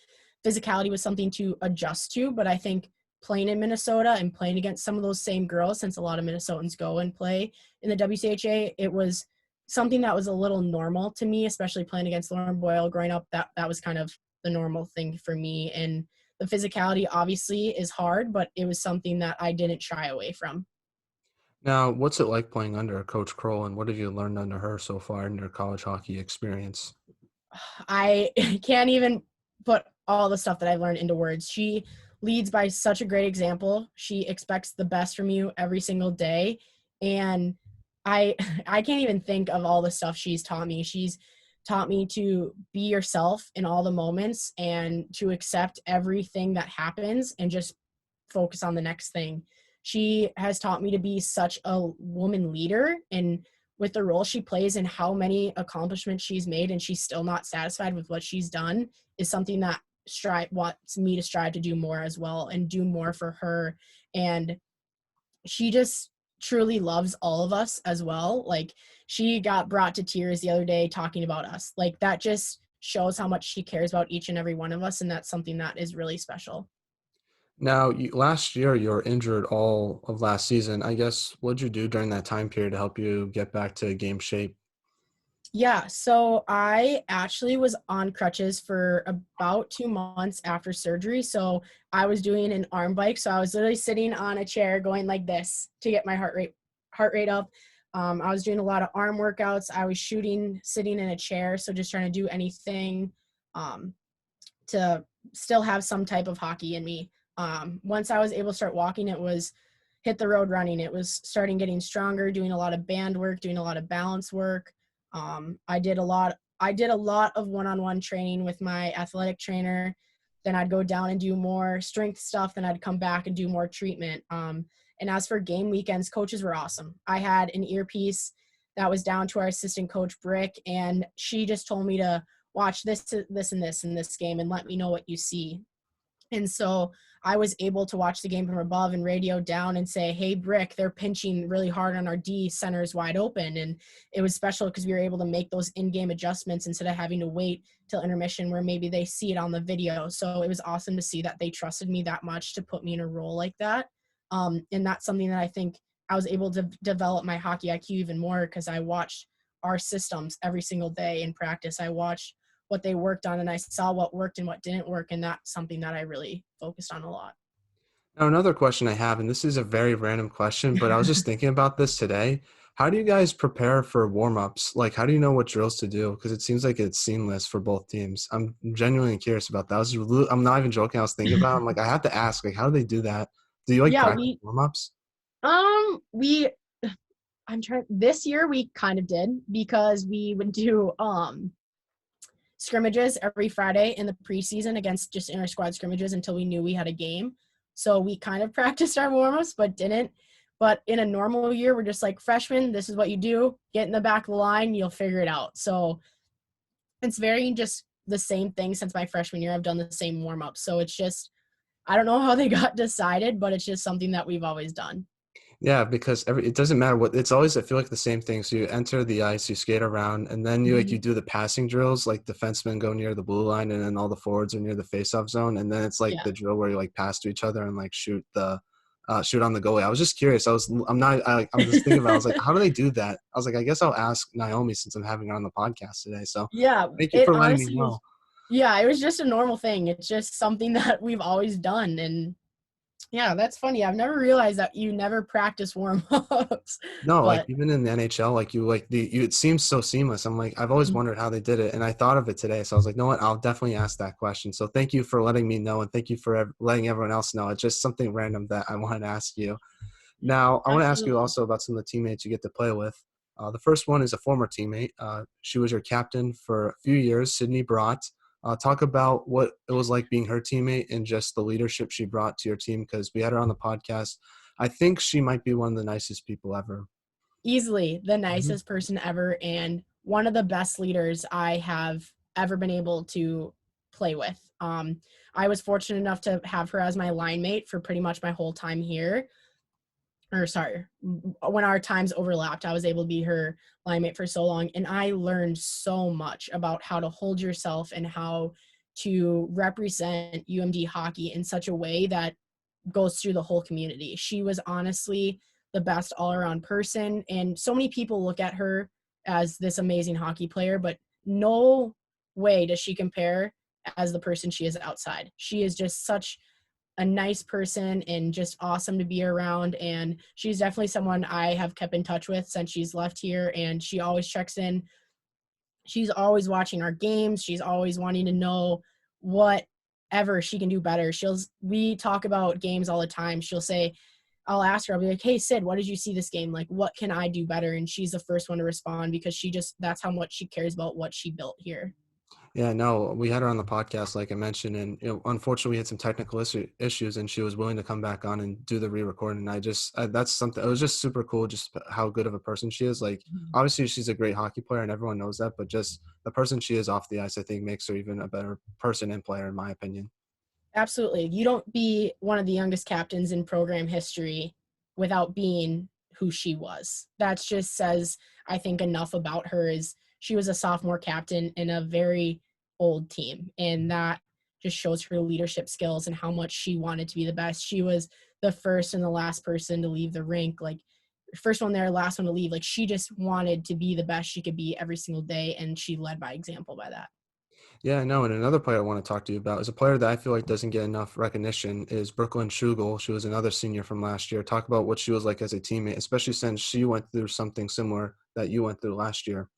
physicality was something to adjust to, but I think playing in Minnesota and playing against some of those same girls, since a lot of Minnesotans go and play in the WCHA, it was something that was a little normal to me, especially playing against Lauren Boyle growing up. That was kind of the normal thing for me. And the physicality obviously is hard, but it was something that I didn't shy away from. Now, what's it like playing under Coach Kroll, and what have you learned under her so far in your college hockey experience? I can't even put all the stuff that I've learned into words. She leads by such a great example. She expects the best from you every single day. And I I can't even think of all the stuff she's taught me. She's taught me to be yourself in all the moments and to accept everything that happens and just focus on the next thing. She has taught me to be such a woman leader, and with the role she plays and how many accomplishments she's made, and she's still not satisfied with what she's done, is something that wants me to strive to do more as well and do more for her. And she just truly loves all of us as well. Like, she got brought to tears the other day talking about us. Like, that just shows how much she cares about each and every one of us, and that's something that is really special. Now, last year you were injured all of last season. I guess what'd you do during that time period to help you get back to game shape? Yeah, so I actually was on crutches for about 2 months after surgery. So I was doing an arm bike. So I was literally sitting on a chair going like this to get my heart rate up. I was doing a lot of arm workouts. I was shooting sitting in a chair, so just trying to do anything um, to still have some type of hockey in me. Once I was able to start walking, it was hit the road running. It was starting getting stronger, doing a lot of band work, doing a lot of balance work. I did a lot. I did a lot of one-on-one training with my athletic trainer. Then I'd go down and do more strength stuff. Then I'd come back and do more treatment. And as for game weekends, coaches were awesome. I had an earpiece that was down to our assistant coach, Brick, and she just told me to watch this, this, and this in this game and let me know what you see. And so I was able to watch the game from above and radio down and say, hey, Brick, they're pinching really hard on our D, center's wide open. And it was special because we were able to make those in-game adjustments instead of having to wait till intermission where maybe they see it on the video. So it was awesome to see that they trusted me that much to put me in a role like that. And that's something that I think I was able to develop my hockey IQ even more because I watched our systems every single day in practice. I watched what they worked on and I saw what worked and what didn't work. And that's something that I really focused on a lot. Now, another question I have, and this is a very random question, but I was just thinking about this today. How do you guys prepare for warm-ups? Like, how do you know what drills to do? Because it seems like it's seamless for both teams. I'm genuinely curious about that. I'm not even joking. I was thinking about it. I'm like, I have to ask, like, how do they do that? Do you, like, Yeah, practice warm-ups? we this year we kind of did because we would do scrimmages every Friday in the preseason against just inter squad scrimmages until we knew we had a game. So we kind of practiced our warm-ups but didn't. But in a normal year, we're just like, freshmen, this is what you do. Get in the back of the line, you'll figure it out. So it's very just the same thing since my freshman year. I've done the same warm-ups. So it's just, I don't know how they got decided, but it's just something that we've always done. Yeah, because it doesn't matter what it's always I feel like the same thing. So you enter the ice, you skate around, and then you do the passing drills, like defensemen go near the blue line and then all the forwards are near the face-off zone. And then it's like Yeah. the drill where you like pass to each other and like shoot on the goalie. I was just curious. I'm just thinking about I was like, how do they do that? I was like, I guess I'll ask Naomi since I'm having her on the podcast today. So Yeah, thank you it for letting me honestly know. was yeah, it was just a normal thing. It's just something that we've always done, and yeah, that's funny. I've never realized that you never practice warm-ups, No, like, but even in the NHL, like, it seems so seamless. I'm like, I've always wondered how they did it, and I thought of it today, so I was like, "No what? I'll definitely ask that question." So thank you for letting me know, and thank you for letting everyone else know. It's just something random that I wanted to ask you. Now, I wanna ask you absolutely. also about some of the teammates you get to play with. The first one is a former teammate. She was your captain for a few years, Sydney Brott. Talk about what it was like being her teammate and just the leadership she brought to your team because we had her on the podcast. I think she might be one of the nicest people ever. Easily the Mhm. nicest person ever and one of the best leaders I have ever been able to play with. I was fortunate enough to have her as my line mate for pretty much my whole time here. Or sorry, when our times overlapped, I was able to be her line mate for so long. And I learned so much about how to hold yourself and how to represent UMD hockey in such a way that goes through the whole community. She was honestly the best all around person. And so many people look at her as this amazing hockey player, but no way does she compare as the person she is outside. She is just such a nice person and just awesome to be around. And she's definitely someone I have kept in touch with since she's left here. And she always checks in. She's always watching our games. She's always wanting to know whatever she can do better. We talk about games all the time. She'll say, I'll ask her, I'll be like, hey, Sid, what did you see this game? Like, what can I do better? And she's the first one to respond because that's how much she cares about what she built here. Yeah, no, we had her on the podcast, like I mentioned, and unfortunately, we had some technical issues, and she was willing to come back on and do the re-recording. That's something. It was just super cool, just how good of a person she is. Like, obviously, she's a great hockey player, and everyone knows that. But just the person she is off the ice, I think, makes her even a better person and player, in my opinion. Absolutely. You don't be one of the youngest captains in program history without being who she was. That just says, I think, enough about her is she was a sophomore captain in a very old team. And that just shows her leadership skills and how much she wanted to be the best. She was the first and the last person to leave the rink. Like, first one there, last one to leave. Like, she just wanted to be the best she could be every single day. And she led by example by that. Yeah, no, and another player I want to talk to you about is a player that I feel like doesn't get enough recognition is Brooklyn Schugel. She was another senior from last year. Talk about what she was like as a teammate, especially since she went through something similar that you went through last year.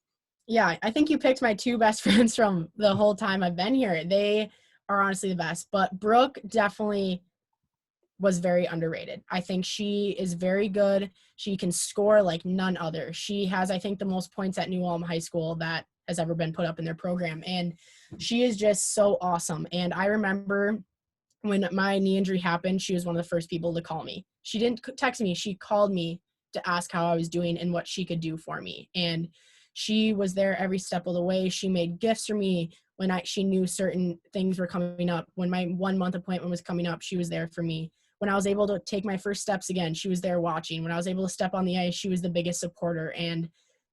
Yeah, I think you picked my two best friends from the whole time I've been here. They are honestly the best, but Brooke definitely was very underrated. I think she is very good. She can score like none other. She has, I think, the most points at New Ulm High School that has ever been put up in their program. And she is just so awesome. And I remember when my knee injury happened, she was one of the first people to call me. she didn't text me. She called me to ask how I was doing and what she could do for me. And she was there every step of the way. She made gifts for me when she knew certain things were coming up. When my 1 month appointment was coming up, she was there for me. When I was able to take my first steps again, she was there watching. When I was able to step on the ice, she was the biggest supporter. And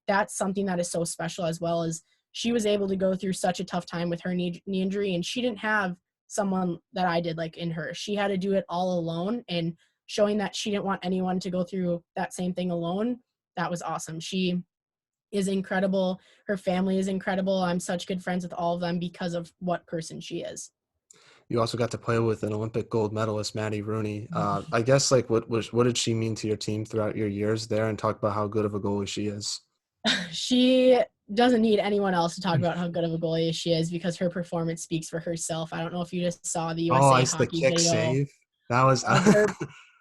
that's something that is so special, as well as she was able to go through such a tough time with her knee injury, and she didn't have someone that I did like in her. She had to do it all alone, and showing that she didn't want anyone to go through that same thing alone. That was awesome. She is incredible. Her family is incredible. I'm such good friends with all of them because of what person she is. You also got to play with an Olympic gold medalist, Maddie Rooney. I guess like what did she mean to your team throughout your years there, and talk about how good of a goalie she is? She doesn't need anyone else to talk about how good of a goalie she is, because her performance speaks for herself. I don't know if you just saw the Oh, USA it's the hockey kick video save. That was of her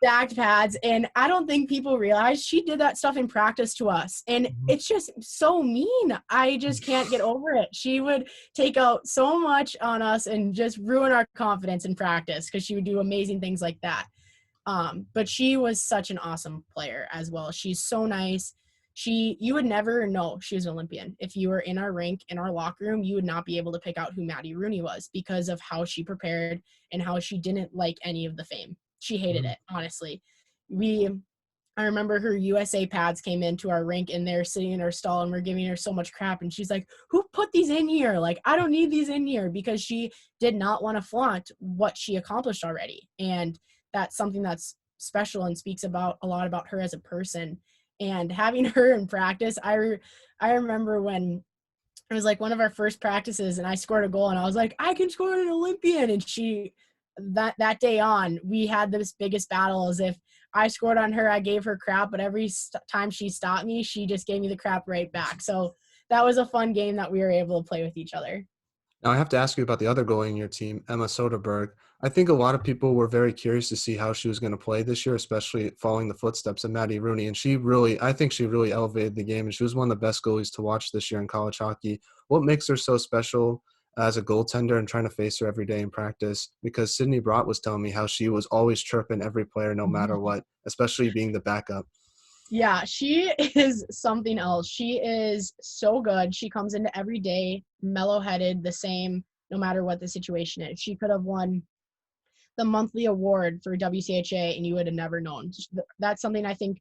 stacked pads, and I don't think people realize she did that stuff in practice to us, and it's just so mean. I just can't get over it. She would take out so much on us and just ruin our confidence in practice, because she would do amazing things like that. But she was such an awesome player as well. She's so nice. You would never know she was an Olympian. If you were in our rink, in our locker room, you would not be able to pick out who Maddie Rooney was, because of how she prepared and how she didn't like any of the fame. She hated it, honestly. I remember her USA pads came into our rink, and they're sitting in her stall, and we're giving her so much crap. And she's like, who put these in here? Like, I don't need these in here, because she did not want to flaunt what she accomplished already. And that's something that's special and speaks about a lot about her as a person. And having her in practice, I remember when it was like one of our first practices, and I scored a goal, and I was like, I can score an Olympian. And that day on, we had this biggest battle. As if I scored on her, I gave her crap, but every time she stopped me, she just gave me the crap right back. So that was a fun game that we were able to play with each other. Now I have to ask you about the other goalie in your team, Emma Soderberg. I think a lot of people were very curious to see how she was going to play this year, especially following the footsteps of Maddie Rooney. And I think she really elevated the game, and she was one of the best goalies to watch this year in college hockey. What makes her so special as a goaltender and trying to face her every day in practice? Because Sydney Brott was telling me how she was always chirping every player no matter what, especially being the backup. Yeah, she is something else. She is so good. She comes into every day mellow-headed, the same, no matter what the situation is. She could have won the monthly award for WCHA, and you would have never known. That's something I think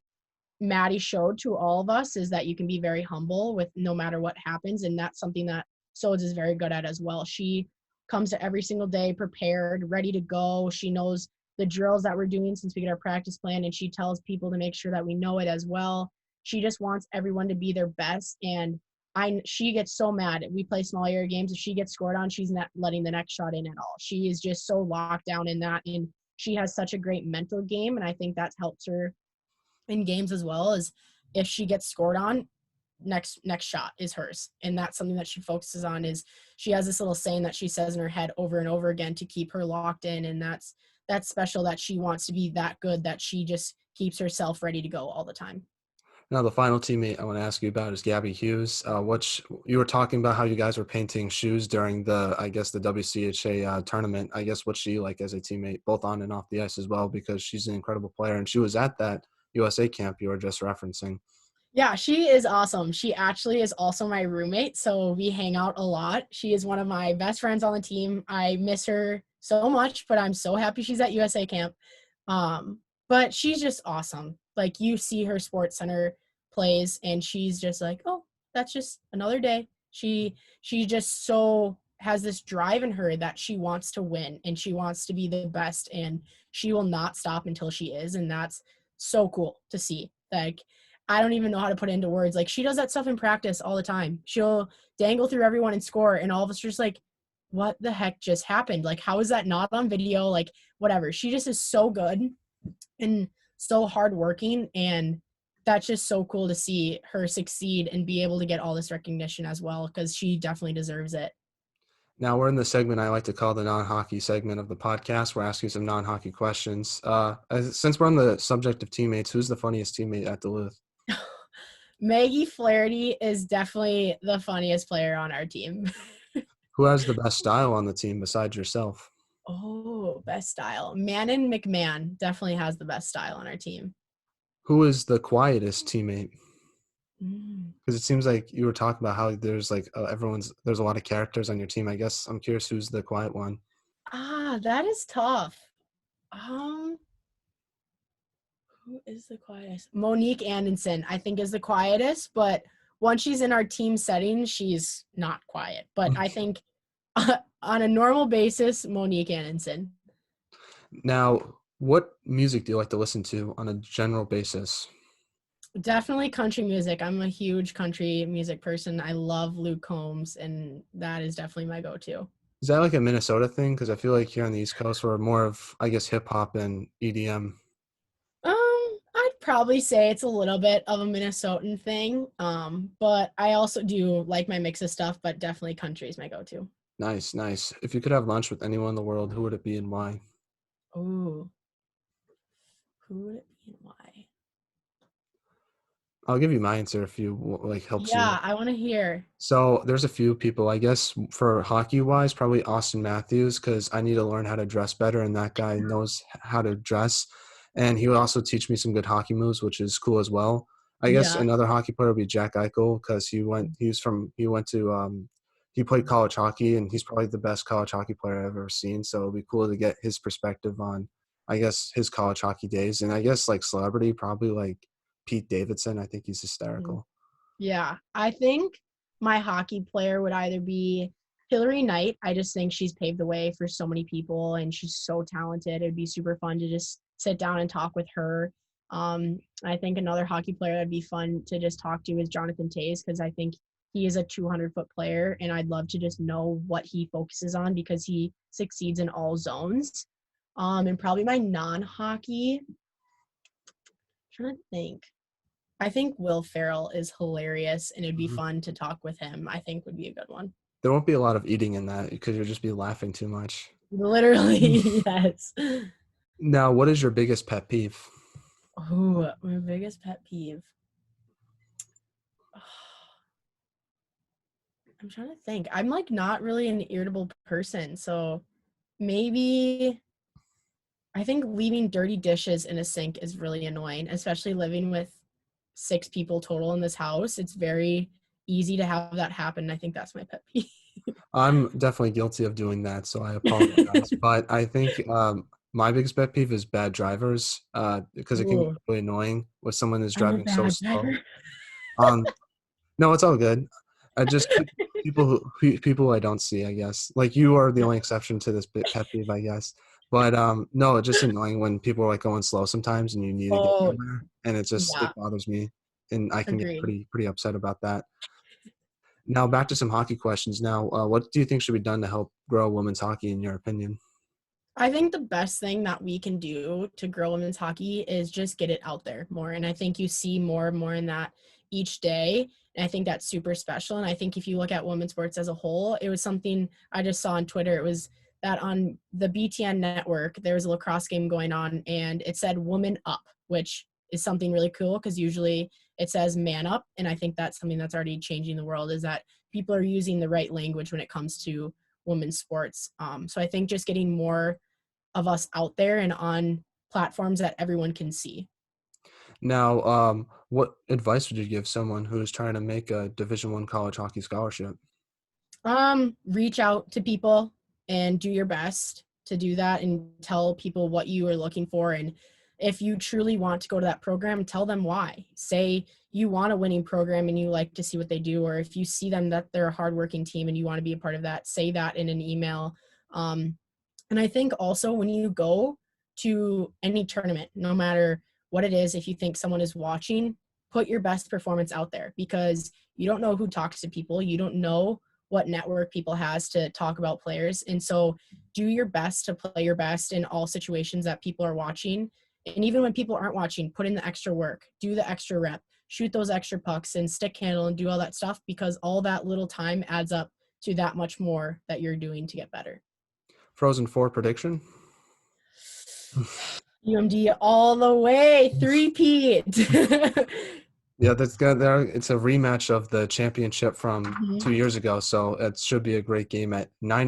Maddie showed to all of us, is that you can be very humble with no matter what happens. And that's something that Sodes is very good at as well. She comes to every single day prepared, ready to go. She knows the drills that we're doing since we get our practice plan, and she tells people to make sure that we know it as well. She just wants everyone to be their best. And she gets so mad. We play small area games. If she gets scored on, she's not letting the next shot in at all. She is just so locked down in that. And she has such a great mental game. And I think that helps her in games as well. As if she gets scored on, next shot is hers. And that's something that she focuses on. Is she has this little saying that she says in her head over and over again to keep her locked in. And that's special, that she wants to be that good, that she just keeps herself ready to go all the time. Now, the final teammate I want to ask you about is Gabby Hughes. You were talking about how you guys were painting shoes during I guess, the WCHA tournament. I guess what's she like as a teammate, both on and off the ice as well, because she's an incredible player, and she was at that USA camp you were just referencing. Yeah, she is awesome. She actually is also my roommate, so we hang out a lot. She is one of my best friends on the team. I miss her so much, but I'm so happy she's at USA camp. But she's just awesome. Like, you see her Sports Center plays, and she's just like, oh, that's just another day. She just so has this drive in her that she wants to win, and she wants to be the best, and she will not stop until she is. And that's so cool to see. Like, I don't even know how to put it into words. Like, she does that stuff in practice all the time. She'll dangle through everyone and score, and all of us are just like, what the heck just happened? Like, how is that not on video? Like, whatever. She just is so good and so hardworking, and that's just so cool to see her succeed and be able to get all this recognition as well, because she definitely deserves it. Now we're in the segment I like to call the non-hockey segment of the podcast. We're asking some non-hockey questions. Since we're on the subject of teammates, who's the funniest teammate at Duluth? Maggie Flaherty is definitely the funniest player on our team. Who has the best style on the team besides yourself? Oh, Ooh, best style. Mannon McMahon definitely has the best style on our team. Who is the quietest teammate? Mm. Because it seems like you were talking about how there's like there's a lot of characters on your team. I guess I'm curious who's the quiet one. That is tough. Um, who is the quietest? Monique Anderson, I think, is the quietest, but once she's in our team setting, she's not quiet. But I think on a normal basis, Monique Anderson. Now, what music do you like to listen to on a general basis? Definitely country music. I'm a huge country music person. I love Luke Combs, and that is definitely my go-to. Is that like a Minnesota thing? Because I feel like here on the East Coast, we're more of, I guess, hip hop and EDM. I'd probably say it's a little bit of a Minnesotan thing. But I also do like my mix of stuff, but definitely country is my go-to. Nice, nice. If you could have lunch with anyone in the world, who would it be and why? Ooh, who would it be and why? I'll give you my answer if you like helps you. Yeah, I want to hear. So there's a few people, I guess, for hockey wise, probably Austin Matthews, because I need to learn how to dress better, and that guy knows how to dress. And he would also teach me some good hockey moves, which is cool as well. I guess Yeah. another hockey player would be Jack Eichel, because he played college hockey, and he's probably the best college hockey player I've ever seen. So it'd be cool to get his perspective on, I guess, his college hockey days. And I guess like celebrity, probably like Pete Davidson. I think he's Mhm. hysterical. Yeah, I think my hockey player would either be Hillary Knight. I just think she's paved the way for so many people and she's so talented. It'd be super fun to just sit down and talk with her. I think another hockey player that'd be fun to just talk to is Jonathan Toews because I think he is a 200-foot player and I'd love to just know what he focuses on because he succeeds in all zones. And probably my non-hockey, I'm trying to think. I think Will Ferrell is hilarious and it'd be Mhm. fun to talk with him. I think would be a good one. There won't be a lot of eating in that because you'll just be laughing too much. Literally, yes. Now, what is your biggest pet peeve? Oh, my biggest pet peeve. I'm trying to think. I'm like not really an irritable person, so maybe I think leaving dirty dishes in a sink is really annoying, especially living with 6 people total in this house. It's very easy to have that happen. I think that's my pet peeve. I'm definitely guilty of doing that, so I apologize. But I think my biggest pet peeve is bad drivers because it can get Ooh, really annoying when someone is I'm a driving so bad slow. driver. Um, no, it's all good. I just people I don't see, I guess. Like you are the only exception to this pet peeve, I guess. But no, it's just annoying when people are like going slow sometimes and you need to get Oh, somewhere, and yeah, it bothers me, and I can get agreed. pretty upset about that. Now back to some hockey questions. Now, what do you think should be done to help grow women's hockey, in your opinion? I think the best thing that we can do to grow women's hockey is just get it out there more. And I think you see more and more in that each day. And I think that's super special. And I think if you look at women's sports as a whole, it was something I just saw on Twitter. It was that on the BTN network, there was a lacrosse game going on and it said woman up, which is something really cool because usually it says man up. And I think that's something that's already changing the world is that people are using the right language when it comes to women's sports. So I think just getting more of us out there and on platforms that everyone can see. Now, what advice would you give someone who is trying to make a Division I college hockey scholarship? Reach out to people and do your best to do that and tell people what you are looking for. And if you truly want to go to that program, tell them why. Say you want a winning program and you like to see what they do, or if you see them that they're a hardworking team and you want to be a part of that, say that in an email. And I think also when you go to any tournament, no matter what it is, if you think someone is watching, put your best performance out there because you don't know who talks to people. You don't know what network people has to talk about players. And so do your best to play your best in all situations that people are watching. And even when people aren't watching, put in the extra work, do the extra rep, shoot those extra pucks and stick handle and do all that stuff because all that little time adds up to that much more that you're doing to get better. Frozen Four prediction? UMD all the way, three-peat. Yeah, that's good. There, it's a rematch of the championship from Mhm. 2 years ago, so it should be a great game at 9